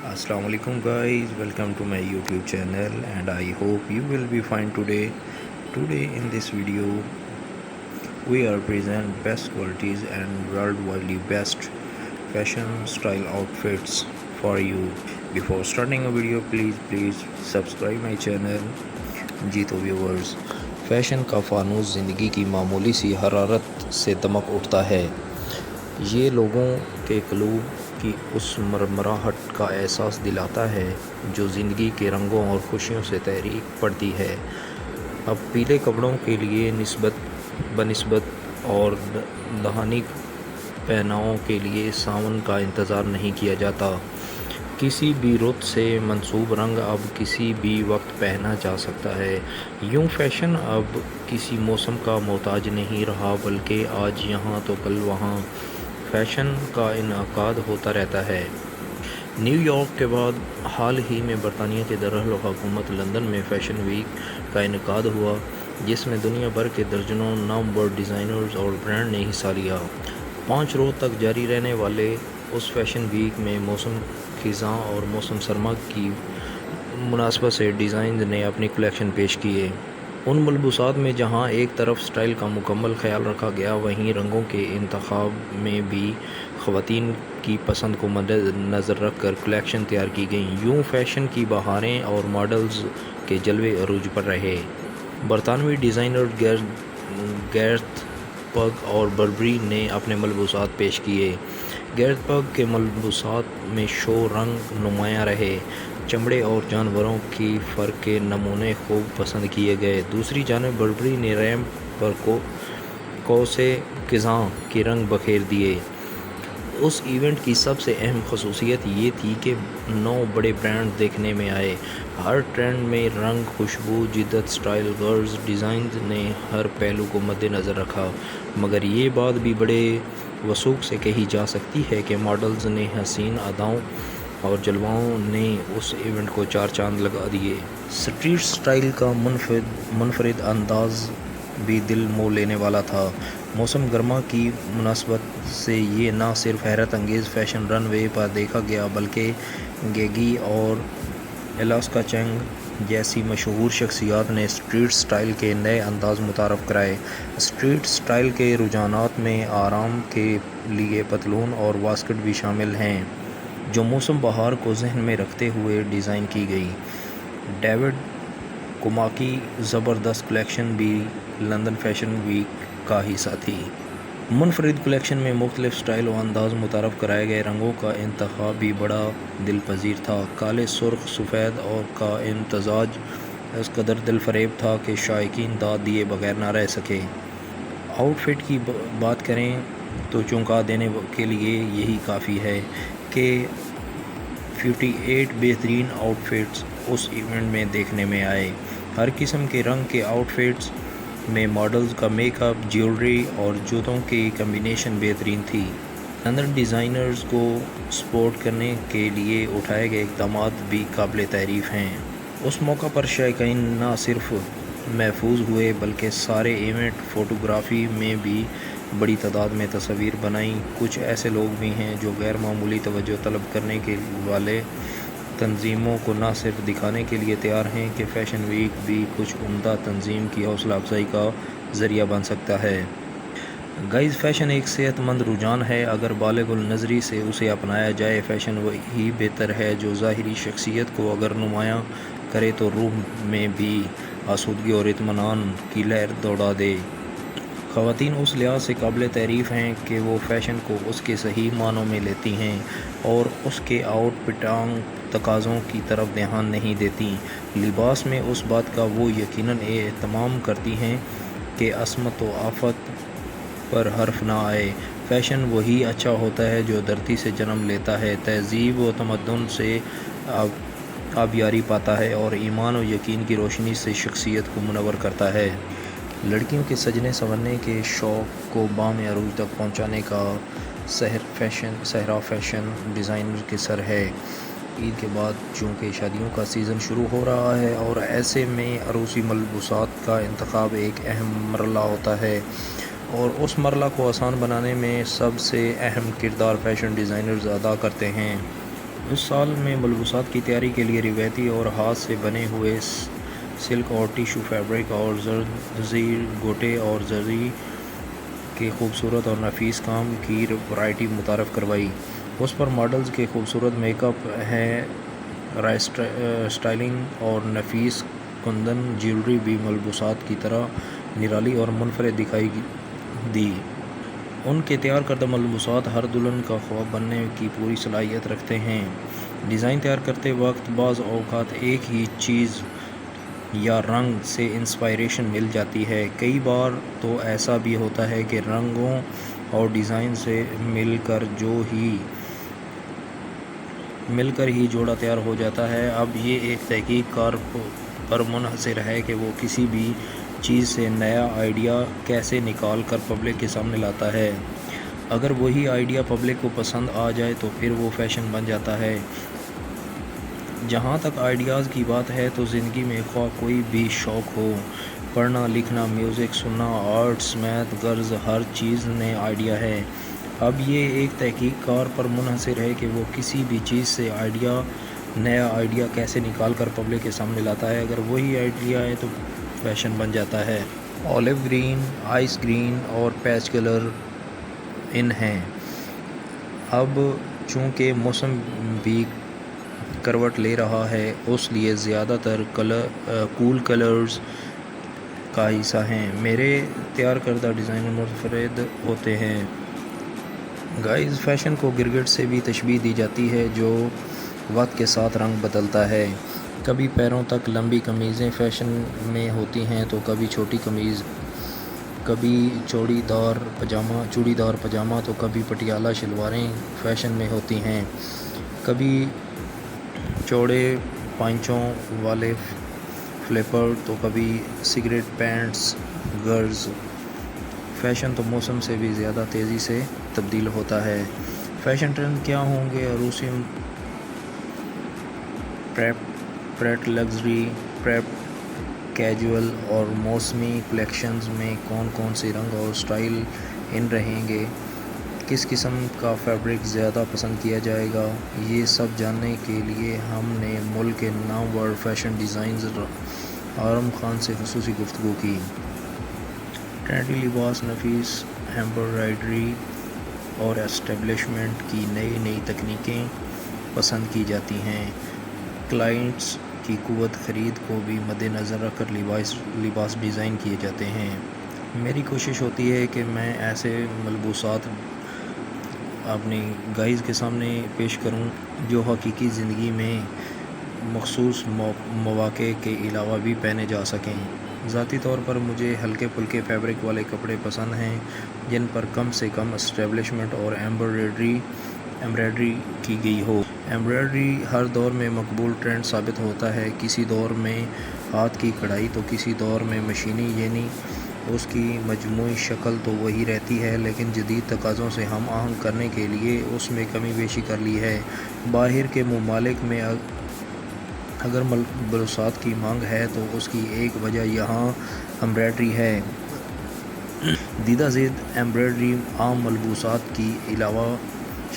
Assalamu alaikum guys, welcome to my YouTube channel and I hope you will be fine today. Today in this video we are present best qualities and worldwide best fashion style outfits for you. Before starting a video please subscribe my channel. जी तो viewers, fashion का फानूस ज़िंदगी की मामूली सी हरारत से दमक उठता है। ये लोगों के क़ुलूब की उस मरमराहट का एहसास दिलाता है जो ज़िंदगी के रंगों और खुशियों से तहरीक पड़ती है। अब पीले कपड़ों के लिए बनिस्बत और दहानी पहनावों के लिए सावन का इंतज़ार नहीं किया जाता। किसी भी रुत से मंसूब रंग अब किसी भी वक्त पहना जा सकता है। यूँ फैशन अब किसी मौसम का मोहताज नहीं रहा, बल्कि आज यहाँ तो कल वहाँ फैशन का इनकाद होता रहता है। न्यूयॉर्क के बाद हाल ही में बरतानिया के दारुल-हुकूमत लंदन में फ़ैशन वीक का इनकाद हुआ, जिसमें दुनिया भर के दर्जनों नामवर डिज़ाइनर्स और ब्रांड ने हिस्सा लिया। 5 रोज़ तक जारी रहने वाले उस फैशन वीक में मौसम ख़िज़ां और मौसम सरमा की मुनासबत से डिज़ाइन ने अपनी कलेक्शन पेश किए। उन मलबूसात में जहां एक तरफ स्टाइल का मुकम्मल ख्याल रखा गया, वहीं रंगों के इंतखाब में भी ख़वातीन की पसंद को मद्देनज़र रख कर कलेक्शन तैयार की गई। यूँ फैशन की बहारें और मॉडल्स के जलवे अरूज पर रहे। बरतानवी डिज़ाइनर गैरथ पग और बर्बरी ने अपने मलबूसात पेश किए। गैरथ पग के मलबूसात में शो रंग नुमायाँ रहे। चमड़े और जानवरों की फ़र के नमूने खूब पसंद किए गए। दूसरी जानिब बर्बरी ने रैंप पर कौसे क़िज़ां के रंग बखेर दिए। उस इवेंट की सबसे अहम खसूसियत ये थी कि 9 बड़े ब्रांड देखने में आए। हर ट्रेंड में रंग, खुशबू, जिद्दत, स्टाइल, गर्ल्स डिज़ाइन ने हर पहलू को मद्देनज़र रखा। मगर ये बात भी बड़े वसूख से कही जा सकती है कि मॉडल्स ने हसीन अदाओं और जलवाओं ने उस इवेंट को 4 चांद लगा दिए। स्ट्रीट स्टाइल का मुनफरिद अंदाज़ भी दिल मोह लेने वाला था। मौसम गर्मा की मुनासबत से ये ना सिर्फ हैरत अंगेज़ फ़ैशन रनवे पर देखा गया, बल्कि गेगी और एलास्का चैंग जैसी मशहूर शख्सियात ने स्ट्रीट स्टाइल के नए अंदाज़ मुतारफ़ कराए। स्ट्रीट स्टाइल के रुझानात में आराम के लिए पतलून और वास्कट भी शामिल हैं, जो मौसम बहार को जहन में रखते हुए डिज़ाइन की गई। डेविड कुमा की ज़बरदस्त कलेक्शन भी लंदन फैशन वीक का हिस्सा थी। मुनफरिद कलेक्शन में मुख्तलिफ स्टाइल और अंदाज़ मुतारफ़ कराए गए। रंगों का इंतखाब भी बड़ा दिलपजीर था। काले, सुर्ख, सफ़ेद और का इम्तज़ाज इस कदर दिलफरेब था कि शायकीन दाद दिए बगैर ना रह सके। आउटफिट की बात करें तो चौंका देने के लिए यही काफ़ी है कि 58 बेहतरीन आउटफिट्स उस इवेंट में देखने में आए। हर किस्म के रंग के आउटफिट्स में मॉडल्स का मेकअप, ज्वेलरी और जूतों की कम्बिनेशन बेहतरीन थी। लंदन डिज़ाइनर्स को सपोर्ट करने के लिए उठाए गए इक़दामात भी काबिल तारीफ़ हैं। उस मौका पर शायकीन न सिर्फ महफूज हुए, बल्कि सारे इवेंट फ़ोटोग्राफ़ी में भी बड़ी तादाद में तस्वीर बनाई। कुछ ऐसे लोग भी हैं जो गैर मामूली तवज्जो तलब करने के वाले तंजीमों को न सिर्फ दिखाने के लिए तैयार हैं कि फ़ैशन वीक भी कुछ उम्दा तंजीम की हौसला अफजाई का ज़रिया बन सकता है। गाइज़, फ़ैशन एक सेहतमंद रुझान है। अगर बालिग़ुल नज़री से उसे अपनाया जाए, फ़ैशन वही बेहतर है जो ज़ाहिरी शख्सियत को अगर नुमायाँ करे तो रूह में भी आसूदगी और इत्मीनान की लहर दौड़ा दे। ख़वातीन उस लिहाज से काबिल तारीफ़ हैं कि वो फ़ैशन को उसके सही मानों में लेती हैं और उसके आउटफिटांग तकाज़ों की तरफ ध्यान नहीं देती। लिबास में उस बात का वो यकीनन एहतमाम करती हैं कि असमत व आफत पर हर्फ ना आए। फ़ैशन वही अच्छा होता है जो धरती से जन्म लेता है, तहज़ीब व तमद्दुन से आबियारी पाता है और ईमान व यकीन की रोशनी से शख्सियत को मुनव्वर करता है। लड़कियों के सजने संवरने के शौक़ को बाम अरूज तक पहुँचाने का सहरा फ़ैशन डिज़ाइनर के सर है। ईद के बाद चूँकि शादियों का सीज़न शुरू हो रहा है और ऐसे में अरूसी मलबूसात का इंतखाब एक अहम मरला होता है और उस मरला को आसान बनाने में सबसे अहम किरदार फ़ैशन डिज़ाइनर्स अदा करते हैं। اس سال میں ملبوسات کی تیاری کے لیے روایتی اور ہاتھ سے بنے ہوئے سلک اور ٹیشو فیبرک اور زرزیر گوٹے اور زری کے خوبصورت اور نفیس کام کی ورائٹی متعارف کروائی۔ اس پر ماڈلز کے خوبصورت میک اپ اسٹائلنگ اور نفیس کندن جیولری بھی ملبوسات کی طرح نرالی اور منفرد دکھائی دی۔ ان کے تیار کردہ ملبوسات ہر دلہن کا خواب بننے کی پوری صلاحیت رکھتے ہیں۔ ڈیزائن تیار کرتے وقت بعض اوقات ایک ہی چیز یا رنگ سے انسپائریشن مل جاتی ہے۔ کئی بار تو ایسا بھی ہوتا ہے کہ رنگوں اور ڈیزائن سے مل کر ہی جوڑا تیار ہو جاتا ہے۔ اب یہ ایک تحقیق کار پر منحصر ہے کہ وہ کسی بھی چیز سے نیا آئیڈیا کیسے نکال کر پبلک کے سامنے لاتا ہے۔ اگر وہی آئیڈیا پبلک کو پسند آ جائے تو پھر وہ فیشن بن جاتا ہے۔ جہاں تک آئیڈیاز کی بات ہے تو زندگی میں خواہ کوئی بھی شوق ہو، پڑھنا، لکھنا، میوزک سننا، آرٹس، میتھ، غرض ہر چیز نئے آئیڈیا ہے۔ اب یہ ایک تحقیق کار پر منحصر ہے کہ وہ کسی بھی چیز سے نیا آئیڈیا کیسے نکال کر پبلک کے سامنے لاتا ہے۔ اگر وہی آئیڈیا ہے تو فیشن بن جاتا ہے۔ اولیو گرین، آئس گرین اور پیچ کلر ان ہیں۔ اب چونکہ موسم بھی کروٹ لے رہا ہے اس لیے زیادہ تر کول کلرز کا حصہ ہیں۔ میرے تیار کردہ ڈیزائن منفرد ہوتے ہیں۔ گائز، فیشن کو گرگٹ سے بھی تشبیہ دی جاتی ہے جو وقت کے ساتھ رنگ بدلتا ہے۔ کبھی پیروں تک لمبی قمیضیں فیشن میں ہوتی ہیں تو کبھی چھوٹی قمیض، کبھی چوڑی دار پاجامہ تو کبھی پٹیالہ شلواریں فیشن میں ہوتی ہیں، کبھی چوڑے پائچوں والے فلیپر تو کبھی سگریٹ پینٹس۔ غرض فیشن تو موسم سے بھی زیادہ تیزی سے تبدیل ہوتا ہے۔ فیشن ٹرینڈ کیا ہوں گے؟ عروسی پریپ لگژری، پریپ کیجول اور موسمی کلیکشنز میں کون سے رنگ اور سٹائل ان رہیں گے؟ کس قسم کا فیبرک زیادہ پسند کیا جائے گا؟ یہ سب جاننے کے لیے ہم نے ملک کے نامور فیشن ڈیزائنر آرم خان سے خصوصی گفتگو کی۔ ٹرینڈی لباس، نفیس ایمبرائڈری اور اسٹیبلشمنٹ کی نئی تکنیکیں پسند کی جاتی ہیں۔ کلائنٹس کی قوت خرید کو بھی مد نظر رکھ کر لباس ڈیزائن کیے جاتے ہیں۔ میری کوشش ہوتی ہے کہ میں ایسے ملبوسات اپنی گائز کے سامنے پیش کروں جو حقیقی زندگی میں مخصوص مواقع کے علاوہ بھی پہنے جا سکیں۔ ذاتی طور پر مجھے ہلکے پھلکے فیبرک والے کپڑے پسند ہیں جن پر کم سے کم اسٹیبلشمنٹ اور ایمبرائڈری کی گئی ہو۔ ایمبرائڈری ہر دور میں مقبول ٹرینڈ ثابت ہوتا ہے۔ کسی دور میں ہاتھ کی کڑھائی تو کسی دور میں مشینی، یعنی اس کی مجموعی شکل تو وہی رہتی ہے لیکن جدید تقاضوں سے ہم آہنگ کرنے کے لیے اس میں کمی بیشی کر لی ہے۔ باہر کے ممالک میں اگر ملبوسات کی مانگ ہے تو اس کی ایک وجہ یہاں ایمبرائڈری ہے۔ دیدہ زید ایمبرائڈری عام ملبوسات کی علاوہ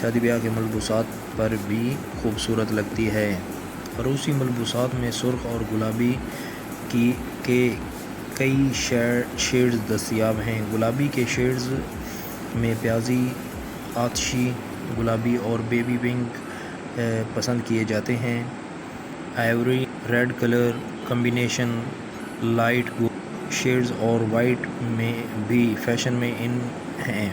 شادی بیاہ کے ملبوسات پر بھی خوبصورت لگتی ہے۔ عروسی ملبوسات میں سرخ اور گلابی کے کئی شیڈز دستیاب ہیں۔ گلابی کے شیڈز میں پیازی، آتشی گلابی اور بیبی پنک پسند کیے جاتے ہیں۔ Ivory red colour combination, light gold shades اور وائٹ میں بھی فیشن میں ان ہیں۔